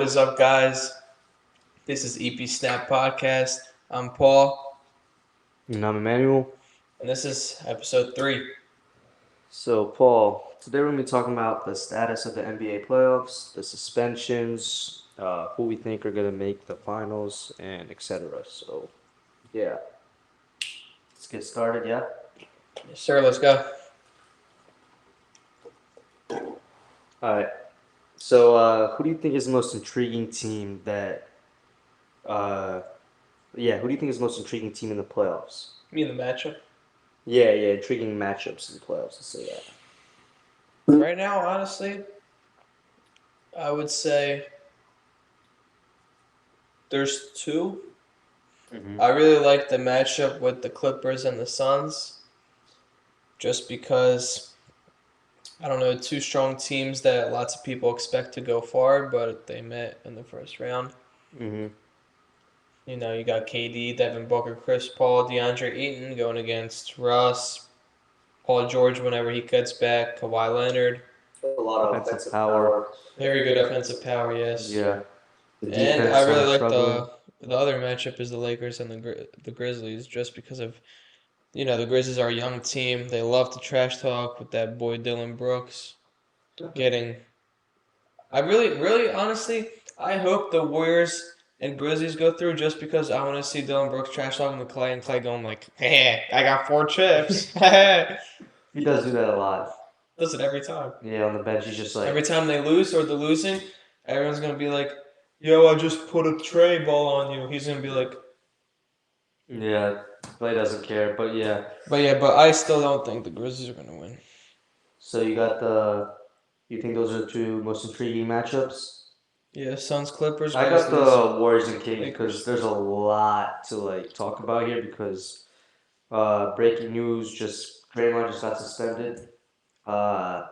is up, guys? This is EP Snap Podcast. I'm Paul, And I'm Emmanuel. and this is episode 3. So, Paul, today we're going to be talking about the status of the NBA playoffs, the suspensions, who we think are going to make the finals, and etc. So, yeah, let's get started, yeah? Yes, sir, let's go. All right. So, who do you think is the most intriguing team who do you think is the most intriguing team in the playoffs? Me and the matchup. Yeah, intriguing matchups in the playoffs, let's say that. Right now, honestly, I would say there's two. I really like the matchup with the Clippers and the Suns, just because, I don't know, two strong teams that lots of people expect to go far, but they met in the first round. Mm-hmm. You know, you got KD, Devin Booker, Chris Paul, DeAndre Ayton going against Russ, Paul George whenever he gets back, Kawhi Leonard. A lot of offensive power. Very good offensive power, yes. Yeah. The And defense I really kinda like struggling. the other matchup is the Lakers and the Grizzlies, just because of, the Grizzlies are a young team. They love to trash talk with that boy Dylan Brooks getting. I really, honestly, I hope the Warriors and Grizzlies go through, just because I want to see Dylan Brooks trash talking to Clay and Clay going like, "Hey, I got 4 chips." He does do that a lot. Does it every time. Yeah, on the bench, he's just like, Every time they lose or they're losing, everyone's gonna be like, "Yo, I just put a tray ball on you." He's gonna be like, yeah, Clay doesn't care. But yeah, but I still don't think the Grizzlies are gonna win. so you think those are the two most intriguing matchups? Yeah, Suns, Clippers, I got Grizzlies, the Warriors and Kings because Lakers. there's a lot to like talk about here because breaking news, just Draymond just got suspended. Uh,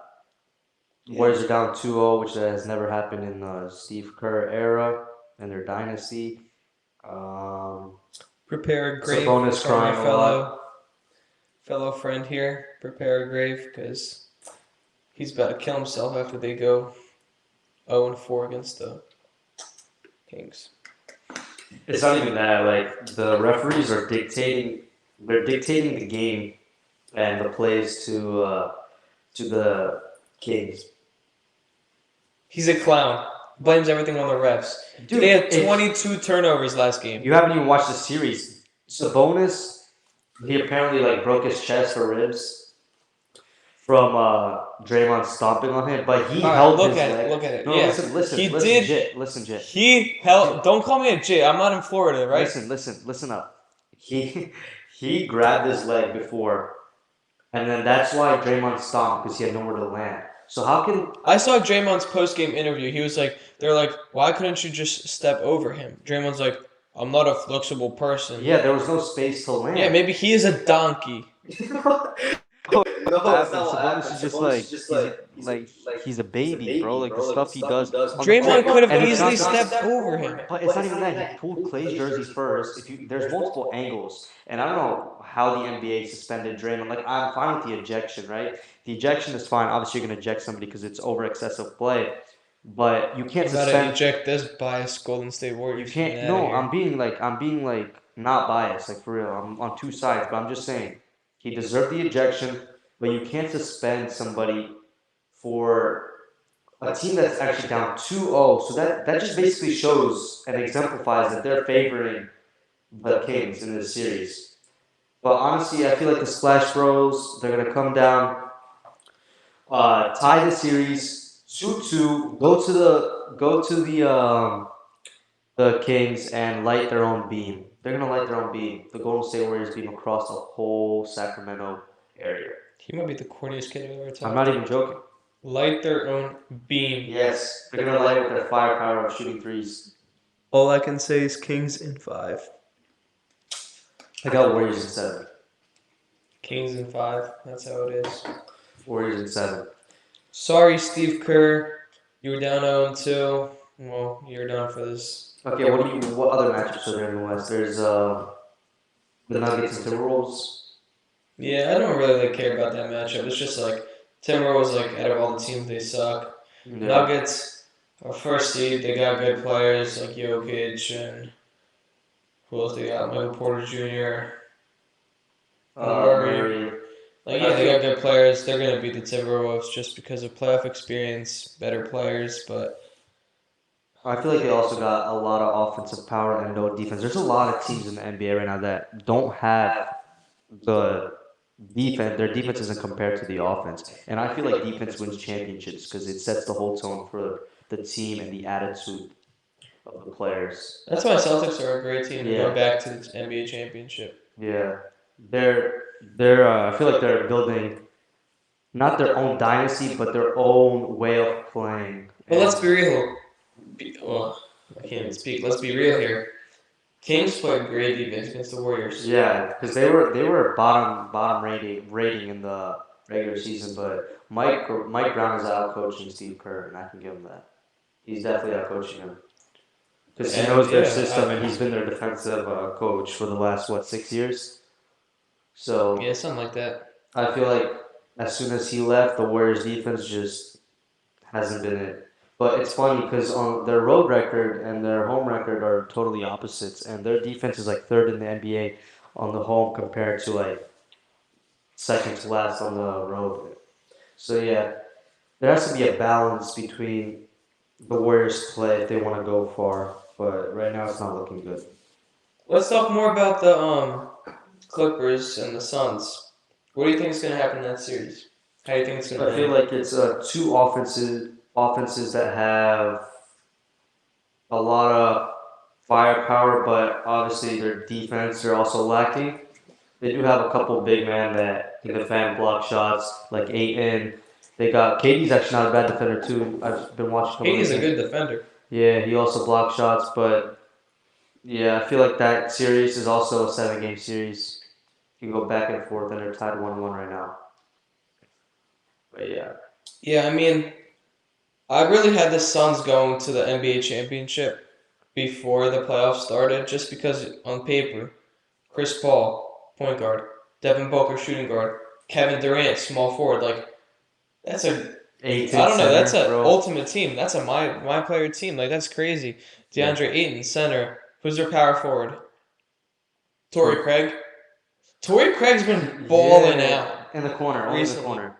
Warriors are down 2-0, which has never happened in the Steve Kerr era and their dynasty. Um, Prepare a grave Sabonis for my crying a lot. fellow friend here. Prepare a grave because he's about to kill himself after they go 0-4 against the Kings. It's not even that. Like the referees are dictating. They're dictating the game and the plays to the Kings. He's a clown. Blames everything on the refs. Dude, they had 22 turnovers last game. You haven't even watched the series. Sabonis, he apparently like broke his chest or ribs from Draymond stomping on him, but he held his leg. Look at it. No, Yeah. listen, He listen, did. Jit, listen, Jit. He held. Don't call me a J. I'm not in Florida, right? Listen up. He grabbed his leg before, and then that's why Draymond stomped because he had nowhere to land. So how can I saw Draymond's post-game interview. He was like, they're like, why couldn't you just step over him? Draymond's like, I'm not a flexible person. Yeah, there was no space to land. Yeah, maybe he is a donkey. No, it's not what happened. Sabonis is just he's a baby, bro. Like the stuff he does. Draymond could have And it's easily not- stepped over him. But it's not even that. He pulled Clay's jersey first. There's multiple angles, and I don't know how the NBA suspended Draymond. Like I'm fine with the ejection, right? The ejection is fine. Obviously, you're gonna eject somebody because it's over excessive play, but you can't You gotta suspend. eject this biased Golden State You Warriors. can't. No, I'm being like not biased, like for real. I'm on two sides, but I'm just saying he deserved the ejection, but you can't suspend somebody for a team that's actually down 2-0. So that just basically shows and exemplifies that they're favoring the Kings in this series. But honestly, I feel like the Splash Bros, they're gonna come down, tie the series 2-2, go to the Kings and light their own beam. They're gonna light their own beam. The Golden State Warriors beam across the whole Sacramento area. He might be the corniest kid I've ever talked to. I'm not even joking. Light their own beam. Yes, they're gonna light with their firepower of shooting threes. All I can say is Kings in 5. I got Warriors in 7. Kings in 5. That's how it is. Warriors in 7. Sorry, Steve Kerr. You were down 0-2. Well, you're done for this. Okay, what other matchups are there in the West? There's the Nuggets and Timberwolves. Yeah, I don't really care about that matchup. It's just like Timberwolves, like out of all the teams, they suck. Yeah. Nuggets, a first seed. They got good players like Jokic and who else they got? Michael Porter Jr. Murray. Murray. Like I yeah, they feel got good players. They're gonna beat the Timberwolves just because of playoff experience, better players. But I feel like they also got a lot of offensive power and no defense. There's a lot of teams in the NBA right now that don't have the defense. Their defense isn't compared to the offense, and I feel like defense wins championships because it sets the whole tone for the team and the attitude of the players. that's why Celtics are a great team to go Yeah, back to the NBA championship. yeah. They're. I feel like they're building not their own dynasty, but their own way of playing. But let's be And real. Well, I can't even speak. Let's be real here. Kings played great defense against the Warriors. yeah, because they were bottom rating in the regular season, but Mike Brown is out coaching Steve Kerr, and I can give him that. He's definitely out coaching him because he And knows their yeah, system, and he's been their defensive coach for the last 6 years. So yeah, something like that. I feel like as soon as he left, the Warriors defense just hasn't been it. But it's funny because on their road record and their home record are totally opposites, and their defense is like third in the NBA on the home compared to like second to last on the road. So yeah, there has to be a balance between the Warriors' play if they want to go far. But right now, it's not looking good. Let's talk more about the Clippers and the Suns. What do you think is going to happen in that series? How do you think it's going to I feel end? like it's two offenses that have a lot of firepower, but obviously their defense are also lacking. They do have a couple big men that can defend block shots, like Aiton. They got KD's actually not a bad defender too. I've been watching a couple Katie's a games. good defender. Yeah, he also blocks shots, but yeah, I feel like that series is also a 7 game series. You can go back and forth, and they're tied 1-1 right now. But yeah, Yeah, I mean, I really had the Suns going to the NBA championship before the playoffs started, just because on paper, Chris Paul, point guard, Devin Booker, shooting guard, Kevin Durant, small forward, like that's a I Aiton don't know. That's center, a bro. ultimate team. That's a my player team. Like that's crazy. DeAndre Ayton, center. Who's their power forward? Torrey Craig. Torrey Craig's been balling out In the corner, only in the recently. corner.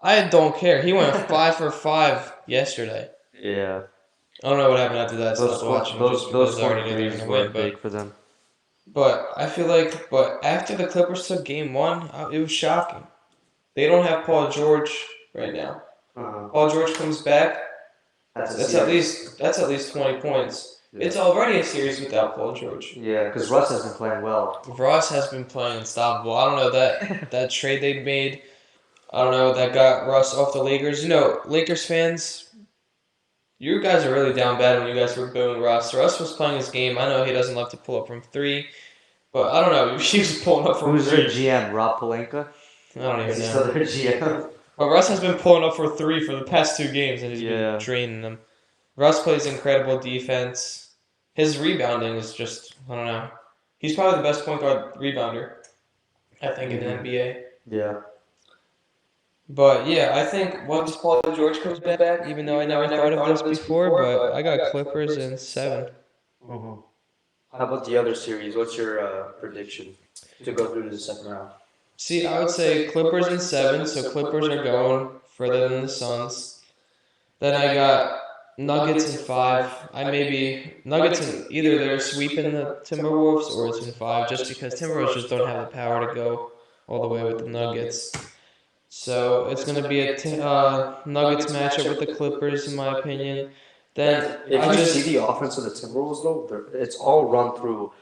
I don't care. He went 5 for 5 yesterday. Yeah, I don't know what happened after that. I stopped watching just those because I already corner knew they were threes gonna were win. big for them. But I feel like but after the Clippers took Game 1, it was shocking. They don't have Paul George right now. Paul George comes back. That's a That's at least 20 points. It's already a series without Paul George. Yeah, because Russ has been playing well. Ross has been playing unstoppable. I don't know that trade they made. I don't know that got Russ off the Lakers. You know, Lakers fans, you guys are really down bad when you guys were booing Russ. Russ was playing his game. I know he doesn't love to pull up from three, but I don't know. He was pulling up from Who's their three. GM? Rob Pelinka? I don't Is even he still know. their GM? But Russ has been pulling up for three for the past 2 games, and he's Yeah. been draining them. Russ plays incredible defense. His rebounding is just, I don't know. He's probably the best point guard rebounder, I think, in the NBA. Yeah. But yeah, I think once Paul George comes back, even though I never thought of this before, but I got Clippers in 7. Mhm. How about the other series? What's your prediction to go through to the second round? See, I would say Clippers in 7, so Clippers are going further than the Suns. Then I got Nuggets in 5. I maybe Nuggets in either they're sweeping the Timberwolves or it's in 5, just because Timberwolves just don't have the power to go all the way with the Nuggets. So it's going to be a Nuggets matchup with the Clippers, in my opinion. Then If I you just see the offense of the Timberwolves, though, it's all run through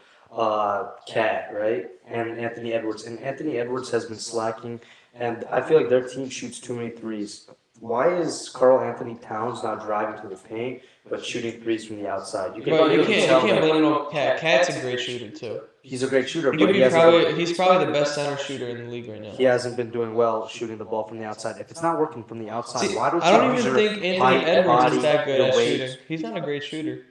Cat, right? And Anthony Edwards. And Anthony Edwards has been slacking, and I feel like their team shoots too many threes. Why is Carl Anthony Towns not driving to the paint but shooting threes from the outside? but you can can't tell you can't that blame it on Cat. Cat's a great shooter too. he's a great shooter, He but could be he's probably the best center shooter in the league right now. he hasn't been doing well shooting the ball from the outside. If it's not working from the outside, See, why don't I you don't use even your think Anthony height, Edwards body, is that good your at weight? shooting. He's not a great shooter.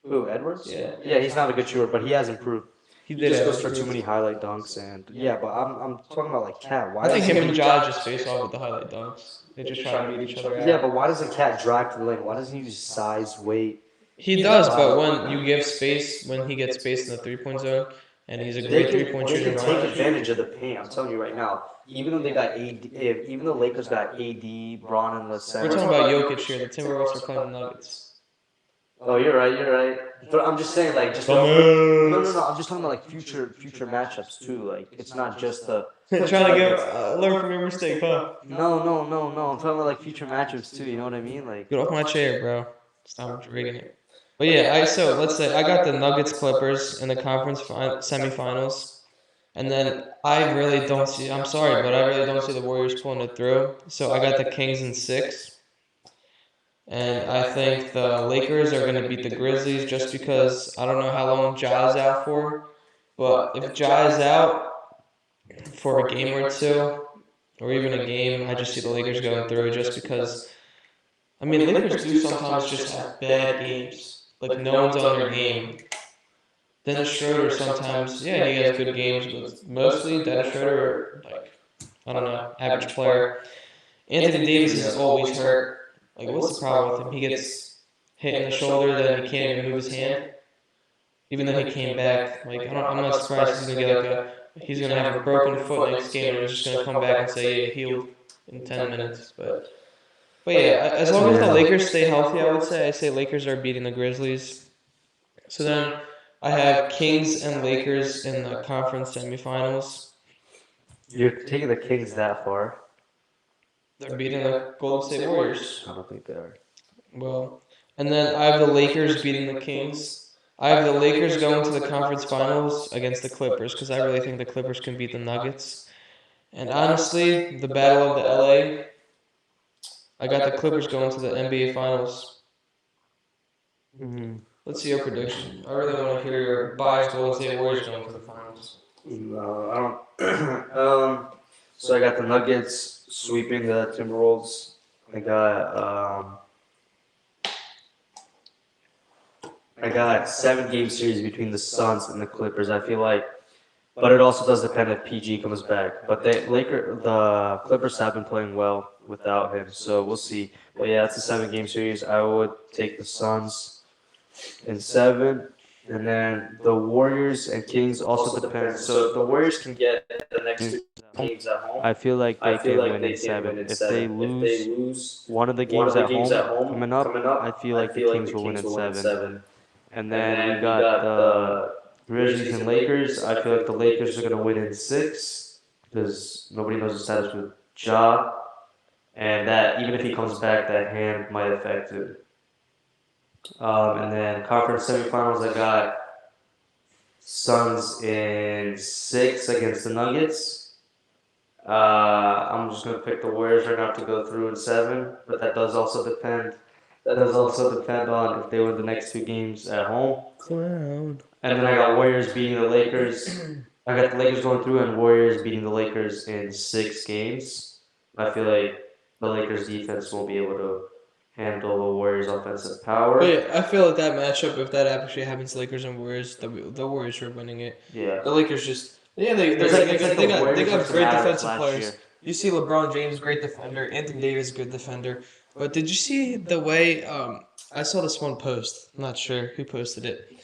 Who, Edwards? Yeah. Yeah, he's not a good shooter, but he has improved. He He did just have goes for too improved. many highlight dunks, and yeah, but I'm talking about like Cat. I Why think does him he? and Ja just face off with the highlight dunks. They just try to beat each other Yeah, out. but why doesn't Cat drag to the lane? Why doesn't he use size, weight? He does, but when you give space, when he gets space in the 3-point zone, and he's a great 3-point They shooter can and take runner. advantage of the paint. I'm telling you right now. Even though they got AD, even though Lakers got AD, Braun in the We're center. talking about Jokic here. The Timberwolves are playing the Nuggets. Oh, you're right. You're right. But I'm just saying, like, just don't. No. I'm just talking about like future matchups too. Like, it's not just the. Trying to get learn from your mistake, huh? No. I'm talking about like future matchups too. You know what I mean? Like, Get off my chair, bro. Stop rigging it. But yeah, so let's say I got the Nuggets Clippers in the conference semifinals, and then I really don't see. I'm sorry, but I really don't see the Warriors pulling it through. So I got the Kings in 6. And I think the Lakers are going to beat the Grizzlies just because I don't know how long Ja is out for. But if Ja is out for a game or two, or even a game, I just see the Lakers going through just because, I mean, Lakers do sometimes just have bad games. Like, no one's on their game. Dennis Schroeder sometimes, yeah, he has good games, but mostly Dennis Schroeder, like, I don't know, average player. Anthony Davis is always hurt. Like, what's the problem with him? He gets hit in the shoulder, then he can't even move his hand. Even though he came back, like I'm not surprised he's gonna have a broken foot next game, and he's just gonna come back and say, yeah, healed in 10 minutes. But yeah, as long as the Lakers stay healthy, I would say Lakers are beating the Grizzlies. So then I have Kings and Lakers in the conference semifinals. you're taking the Kings that far. They're beating the Golden State Warriors. I don't think they are. Well, and then I have the Lakers beating the Kings. I have the Lakers going to the conference finals against the Clippers because I really think the Clippers can beat the Nuggets. And honestly, the Battle of the LA, I got the Clippers going to the NBA Finals. Mm-hmm. Let's see your prediction. I really want to hear your biased Golden State Warriors going to the finals. No, I don't. So I got the Nuggets sweeping the Timberwolves. I got 7 game series between the Suns and the Clippers. I feel like, but it also does depend if PG comes back. But the Clippers have been playing well without him, so we'll see. But yeah, it's a 7 game series. I would take the Suns in 7. And then the Warriors and Kings also depends. So if the Warriors can get the next 2 games at home, I feel like I they feel can like win they in can win 7. in If they 7. If they lose lose one of the one games of the at games at home home coming up, I up, feel I like the feel like Kings the will win Kings in will win in 7. 7. And And then we then we got got the the Grizzlies Grizzlies and and Lakers. Lakers. I I feel feel like like the the Lakers Lakers are are going to going to win win in in 6 6 because because nobody nobody knows the knows the status status with with Ja. Ja. And that even if he comes back, that hand might affect it. And then conference semifinals, I got Suns in 6 against the Nuggets. I'm just gonna pick the Warriors right now to go through in 7, but that does also depend. Does also depend on if they win the next 2 games at home. Clown. And then I got Warriors beating the Lakers. I got the Lakers going through and Warriors beating the Lakers in 6 games. I feel like the Lakers defense won't be able to handle the Warriors offensive But power. yeah, I feel like that matchup, if that actually happens, Lakers and Warriors, the Warriors are winning it. Yeah. The Lakers just, yeah, It's like the they Warriors got versus the great Mavericks defensive last players. year. You see LeBron James, great defender. Anthony Davis, good defender. But did you see the way I saw this one post? I'm not sure who posted it.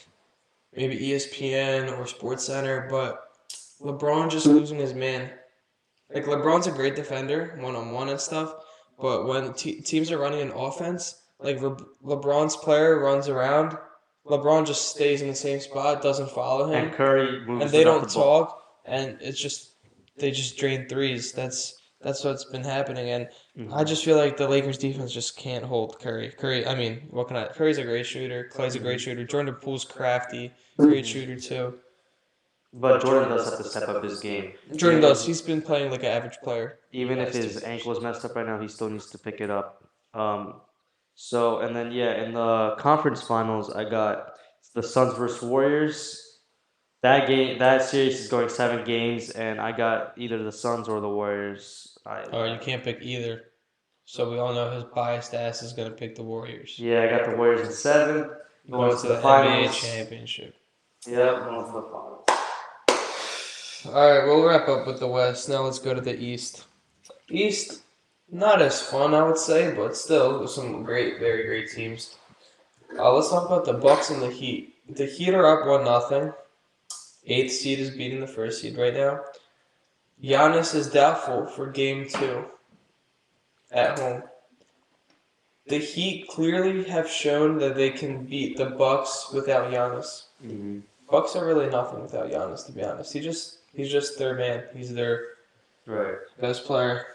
Maybe ESPN or SportsCenter, but LeBron just losing his man. Like LeBron's a great defender, 1-on-1 and stuff, but when teams are running an offense, like LeBron's player runs around, LeBron just stays in the same spot, doesn't follow him, And Curry and moves they without the don't ball. talk, and it's just they just drain threes. That's what's been happening, and I just feel like the Lakers defense just can't hold Curry. I mean, what can I? Curry's a great shooter. Clay's a great shooter. Jordan Poole's crafty, great shooter too. But Jordan does have to step up his game. Jordan does. He's been playing like an average player. Even if his ankle is messed up right now, he still needs to pick it up. So and then yeah, in the conference finals, I got the Suns versus Warriors. That series is going 7 games, and I got either the Suns or the Warriors. Or you can't pick either. So we all know his biased ass is gonna pick the Warriors. Yeah, I got the Warriors in 7, going Going to to the the NBA finals. championship. Yep, going to the finals. All right, we'll wrap up with the West. Now let's go to the East. East, not as fun, I would say, but still some great, very great teams. Let's talk about the Bucks and the Heat. The Heat are up 1-0. Eighth seed is beating the first seed right now. Giannis is doubtful for Game 2 at home. The Heat clearly have shown that they can beat the Bucks without Giannis. Mm-hmm. Bucks are really nothing without Giannis, to be honest. He's just their man. He's their Right. best player,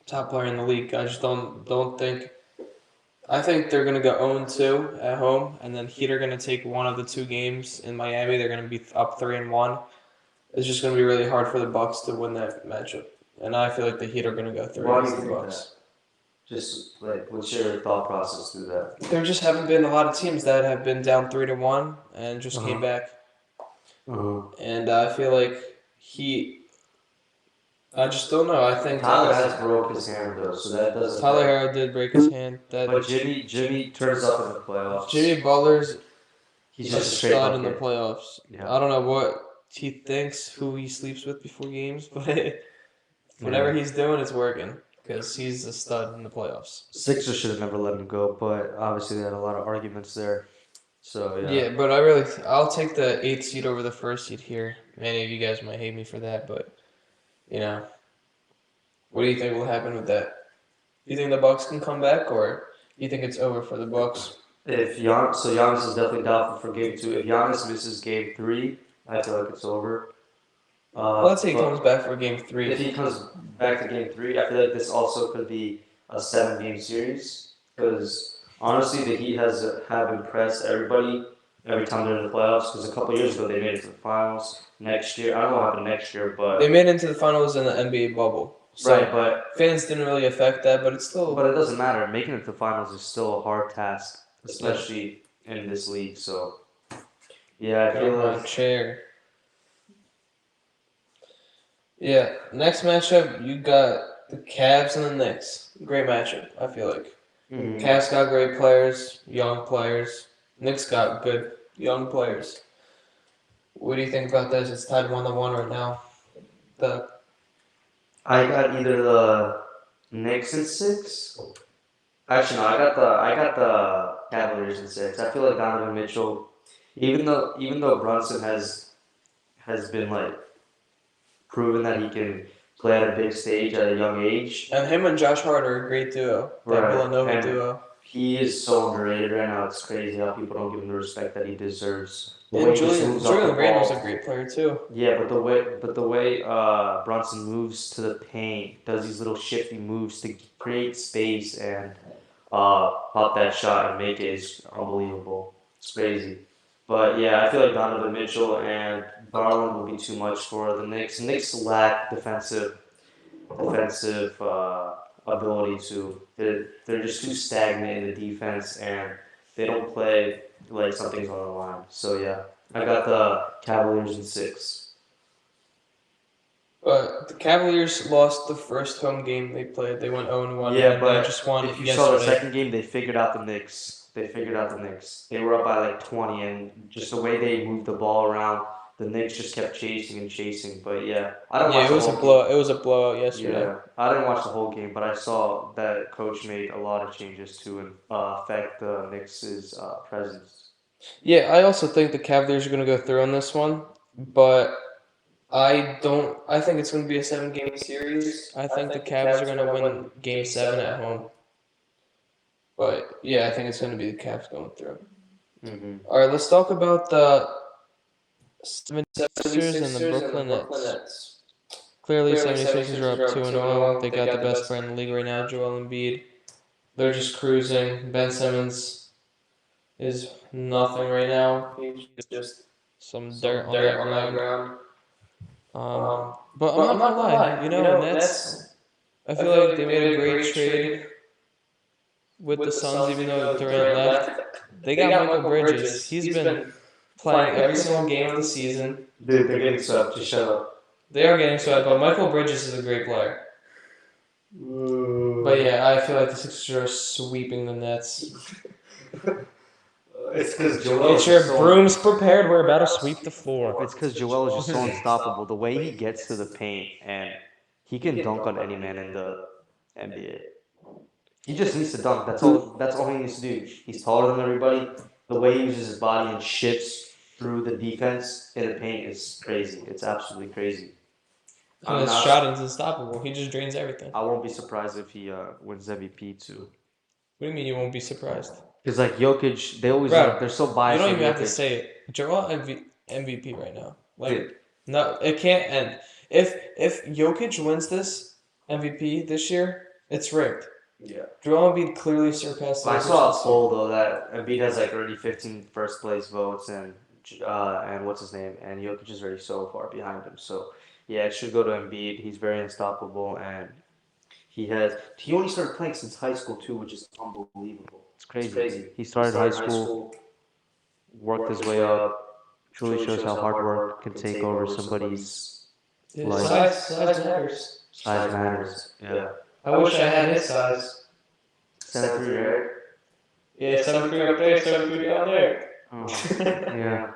top player in the league. I just don't think. I think they're gonna go 0-2 at home, and then Heat are gonna take one of the two games in Miami. They're gonna be up 3-1. It's just gonna be really hard for the Bucks to win that matchup, and I feel like the Heat are gonna go through Why do against you the think Bucks. that? Just like, what's your thought process through that? There just haven't been a lot of teams that have been down 3-1 and just came back, and I feel like Heat. I just don't know. I think Tyler has broke his hand though, so that doesn't. Tyler Harrow did break his hand. But Jimmy turns up in the playoffs. Jimmy Butler's He's a just a straight stud in the bucket. playoffs. Yeah. I don't know what he thinks, who he sleeps with before games, but whatever he's doing, it's working because he's a stud in the playoffs. Sixers should have never let him go, but obviously they had a lot of arguments there. So Yeah, but I'll take the 8th seed over the 1st seed here. Many of you guys might hate me for that, but what do you think will happen with that? Do you think the Bucks can come back, or do you think it's over for the Bucks? Giannis is definitely doubtful for Game 2. If Giannis misses Game 3, I feel like it's over. Let's say he comes back for Game 3. If he comes back to Game 3, I feel like this also could be a 7-game series because honestly, the Heat have impressed everybody every time they're in the playoffs. Because a couple years ago they made it to the finals. Next year, I don't know what happened next year, but They made it into the finals in the NBA bubble. So right, but fans didn't really affect that, but it's still. But it doesn't matter. Making it to the finals is still a hard task, especially in this league. So, yeah, I feel like chair. Yeah, next matchup you got the Cavs and the Knicks. Great matchup, I feel like. Cavs got great players, young players. Knicks got good young players. What do you think about this? It's tied 1-1 right now. I got either the Knicks in 6. Actually, no, I got the Cavaliers in 6. I feel like Donovan Mitchell, even though Brunson has been like proven that he can play at a big stage at a young age. And him and Josh Hart are a great duo. That Villanova duo. He is so underrated right now. It's crazy how people don't give him the respect that he deserves. And Julian Randle's a great player too. Yeah, but the way Brunson moves to the paint, does these little shifty moves to create space and pop that shot and make it is unbelievable. It's crazy. But yeah, I feel like Donovan Mitchell and Garland will be too much for the Knicks. Knicks lack defensive ability to. They're just too stagnant in the defense and they don't play like something's on the line. So yeah, I got the Cavaliers in 6. But the Cavaliers lost the first home game they played. They went 0-1. Yeah, and but they just won if you yesterday. saw the second game, they figured out the Knicks. They were up by like 20, and just the way they moved the ball around, the Knicks just kept chasing and chasing. But yeah, it was a blowout. It was a blowout yesterday. Yeah, I didn't watch the whole game, but I saw that coach made a lot of changes to affect the Knicks' presence. Yeah, I also think the Cavaliers are going to go through on this one, but I think it's going to be a 7-game series. I think the Cavs are going to win Game 7 at home. But yeah, I think it's going to be the Cavs going through. All right, let's talk about the 76ers and the Brooklyn Nets. Clearly, 76ers are up 2-0. They got the best player in the league right now, Joel Embiid. They're just cruising. Ben Simmons is nothing right now. He's just some dirt on that ground. But I'm not gonna lie. Nets. I feel like they made a great trade with the Suns, even though Durant left. They got Michael Bridges. He's been playing every single game of the season. Dude, they're getting swept. Just shut up. They are getting swept, but Michael Bridges is a great player. But yeah, I feel like the Sixers are sweeping the Nets. It's because Joel Get is your just so. brooms prepared. We're about to sweep the floor. It's because Joel is just so unstoppable. The way he gets to the paint and he can dunk on any man in the NBA. He just needs to dunk. That's all. That's all he needs to do. He's taller than everybody. The way he uses his body and shifts through the defense in the paint is crazy. It's absolutely crazy. And I'm his not. shot is unstoppable. He just drains everything. I won't be surprised if he wins MVP too. What do you mean you won't be surprised? Because like Jokic, they always Bro, they're so you biased don't on even have to Jokic. say it. Joel MVP right now. Like, Dude, no, it can't end. If Jokic wins this MVP this year, it's rigged. Yeah. Joel Embiid clearly surpassed I Jokic saw a this poll though that Embiid has like already 15 first place votes and what's his name, and Jokic is already so far behind him. So yeah, it should go to Embiid. He's very unstoppable, and he only started playing since high school too, which is unbelievable. It's crazy. He started high school, worked his way up. Truly shows how hard work can take over somebody's year. life. Size matters. Size matters. Yeah. I wish I had his size. 7'3", right? Yeah, 7'3" up there, 7'3" down there. Oh, yeah.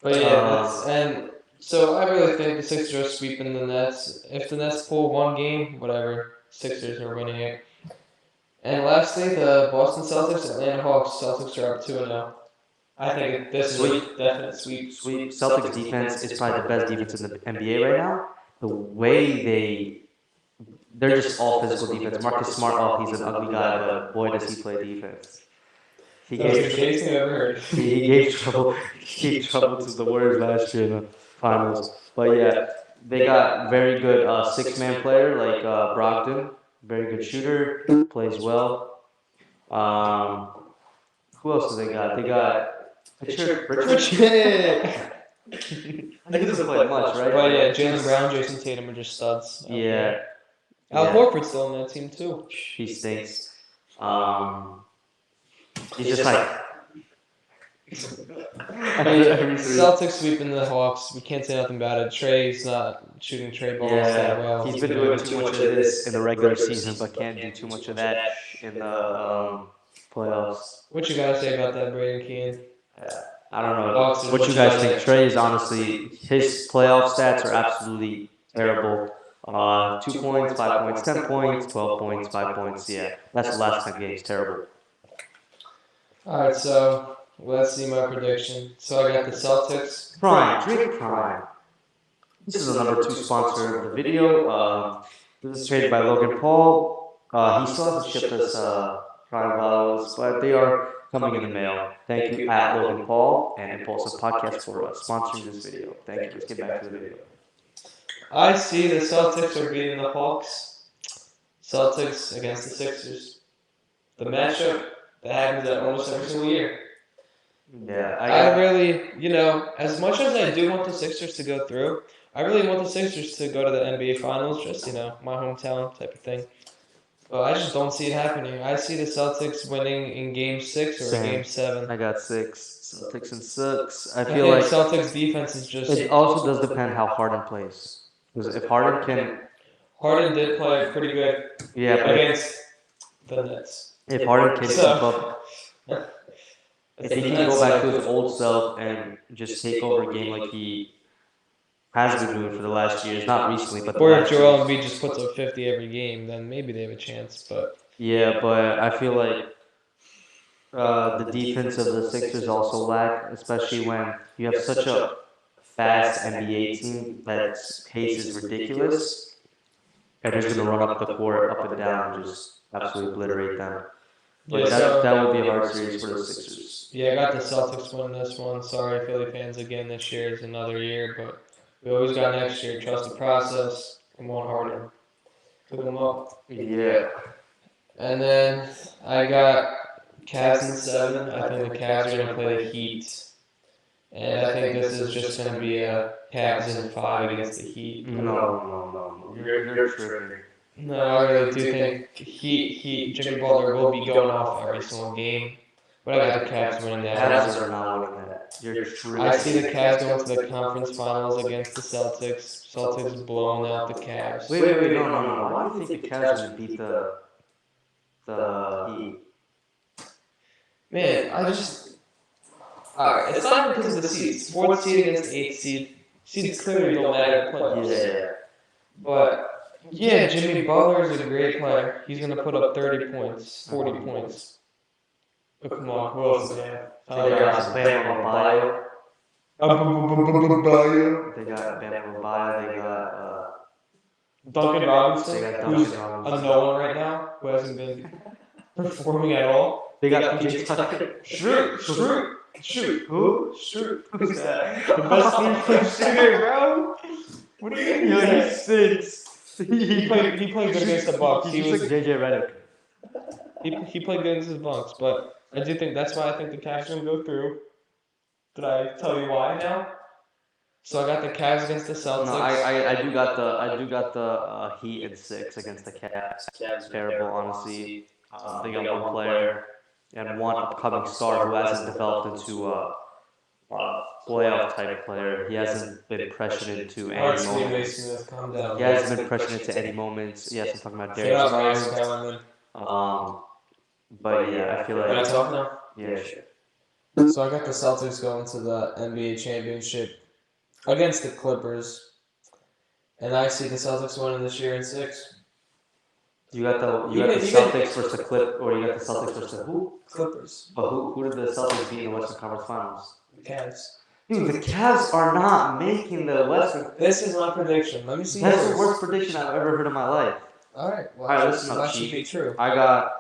But yeah, that's and so I really think the Sixers are sweeping the Nets. If the Nets pull one game, whatever, Sixers are winning it. And lastly, the Boston Celtics, Atlanta Hawks. Celtics are up 2-0. I think this is a definite sweep. Sweep. Celtics defense is probably the best defense in the NBA right now. The way they're just all physical defense. Marcus Smart, oh, he's an ugly guy, but boy does he play defense. He That was the gave gayest thing I've ever heard. he gave trouble. He gave trouble to the Warriors last year in the finals. But yeah, they got very good six-man player like Brogdon, very good shooter, plays well. Um, who else do they got? They got Richard. He doesn't play much, right? But yeah, Jalen Brown, Jason Tatum are just studs. Yeah. Al Yeah. Horford's still on that team too. He stinks. He's just like But yeah, Celtics sweeping the Hawks. We can't say nothing about it. Trey's not shooting Trey balls that well. he's been doing too much of this in the regular season, but can't do too much of that in the playoffs. What you gotta say about that, Braden Keane? I don't know Hawks what you guys think. Trey is honestly his playoff stats are absolutely terrible. 2 points, 5 points, 10 points, 12 points, 5 points. Yeah, that's the last 10 games. Terrible. Alright, so let's see my prediction. So I got the Celtics. Prime, drink Prime. This is the number 2 sponsor of the video. This is traded by Logan Paul. He still hasn't shipped us Prime bottles, but they are coming in the mail. Thank you at Logan Paul and Impulsive Podcast for sponsoring this video. Thank you. Let's get back to the video. I see the Celtics are beating the Hawks. Celtics against the Sixers. The matchup that happens at almost every single year. Yeah, I really, as much as I do want the Sixers to go through, I really want the Sixers to go to the NBA Finals, just, my hometown type of thing. But I just don't see it happening. I see the Celtics winning in Game 6 or Same. Game 7. I got 6. Celtics and 6. I I feel think like Celtics defense is just... it also does depend how Harden plays. Because if Harden can, Harden did play pretty good yeah, but against the Nets. if Harden can keep up, if he The can Nets. go back to his old self and just take over a game like he has been doing for the last years, not recently, but the Or if last Joel years. Embiid just puts up 50 every game, then maybe they have a chance. But Yeah, but I feel like the defense of the Sixers also lack, especially when you have such a fast NBA team that's pace is ridiculous, and they're just going to run up the court, up and down, and just absolutely obliterate them. But yeah, so that would be a hard series for the Sixers. yeah, I got the Celtics winning this one. Sorry, Philly fans. Again, this year is another year, but we always got next year. Trust the process. Come on, Harden. Cook them up. Yeah. And then I got Cavs in 7. I think the Cavs are going to play the Heat. And I think this is just going to be a Cavs in 5 against the Heat. No. You're tripping. No, I really do think Jimmy Butler will be going off every single game. But I got the Cavs winning that. Cavs are not winning that. You're tripping. I see the Cavs going to the conference finals against the Celtics. Celtics blowing out the Cavs. Wait, no. Why do you think the Cavs would beat the Heat? Man, I just. Alright, it's not even because of the seeds. Fourth seed against the eighth seed. Seeds clearly don't matter in the playoffs. Yeah. But, yeah, Jimmy Butler is a great player. He's going to put up 30 points, 40 points. But come on, who else do they have? They got Bam Adebayo. Adebayo. They got Bam Adebayo. They got Duncan Robinson, They got who's Duncan a Robinson. no one right now, who hasn't been performing at all. They got PJ Tucker. Shoot. Who? Who's that? The best three-point shooter, bro. What do you mean? Yo, he stinks. He played good against the Bucks. He's just like JJ Redick. He played good against the Bucks, but I do think that's why I think the Cavs are gonna go through. Did I tell you why now? So I got the Cavs against the Celtics. No, I do got the Heat in 6 against the Cavs. Cavs Terrible, honestly. They got one player and one upcoming star who hasn't developed into a playoff type player. He hasn't been pressured into any moments. Calm down. He hasn't been pressured into any moments. Yes, I'm talking about Shut up, Max Darius Kellerman. Garland. But yeah, I feel Can I like talk now? yeah, sure. So I got the Celtics going to the NBA championship against the Clippers, and I see the Celtics winning this year in 6. You got the You can- Celtics versus the Clip, or you got the Celtics versus who? Clippers. But who did the Celtics beat in the Western Conference Finals? The Cavs. Dude, the Cavs are not making the Western. This is my prediction. Let me see That's yours. the worst prediction I've ever heard in my life. Alright, well, Alright, listen up, that should Chief. be true. I got.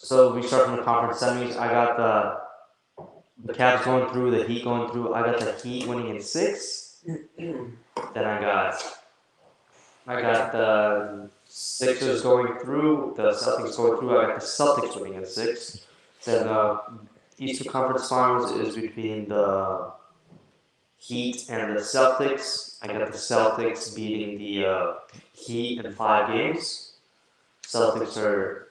So we start from the conference semis. I got the Cavs going through, the Heat going through. I got the Heat winning in 6. Then I got the Sixers going through, the Celtics going through. I got the Celtics winning in 6. Then the Eastern Conference Finals is between the Heat and the Celtics. I got the Celtics beating the Heat in 5 games. Celtics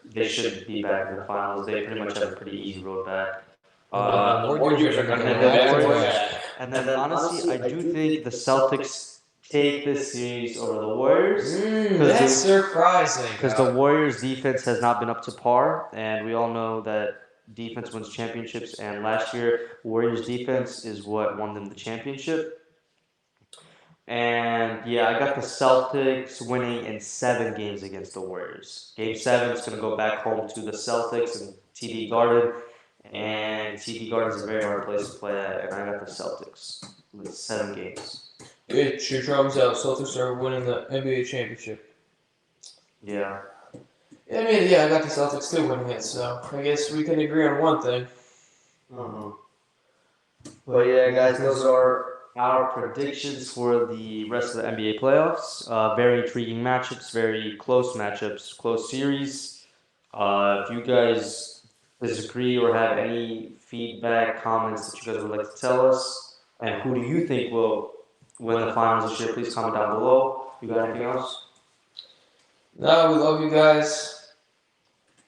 they should be back in the finals. They pretty much have a pretty easy road back. Warriors are going to and go then back to Warriors- back. And then honestly, I do think the Celtics take this series over the Warriors. That's surprising. Because the Warriors' defense has not been up to par, and we all know that defense wins championships. And last year, Warriors' defense is what won them the championship. And yeah, I got the Celtics winning in 7 games against the Warriors. Game 7 is going to go back home to the Celtics in TD Garden, and TD Garden is a very hard place to play at. And I got the Celtics with 7 games. Get your drums out. Celtics are winning the NBA championship. Yeah. I mean, yeah, I got the Celtics still winning it, so I guess we can agree on one thing. But yeah, guys, those are Our predictions for the rest of the NBA playoffs. Very intriguing matchups, very close matchups, close series. If you guys disagree or have any feedback, comments that you guys would like to tell us, and who do you think will win the finals this year, please comment down below. You got anything else? No, we love you guys.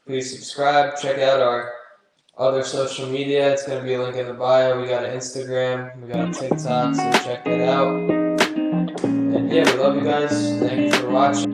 Please subscribe. Check out our other social media. It's going to be a link in the bio. We got an Instagram. We got a TikTok, so check that out. And yeah, we love you guys. Thank you for watching.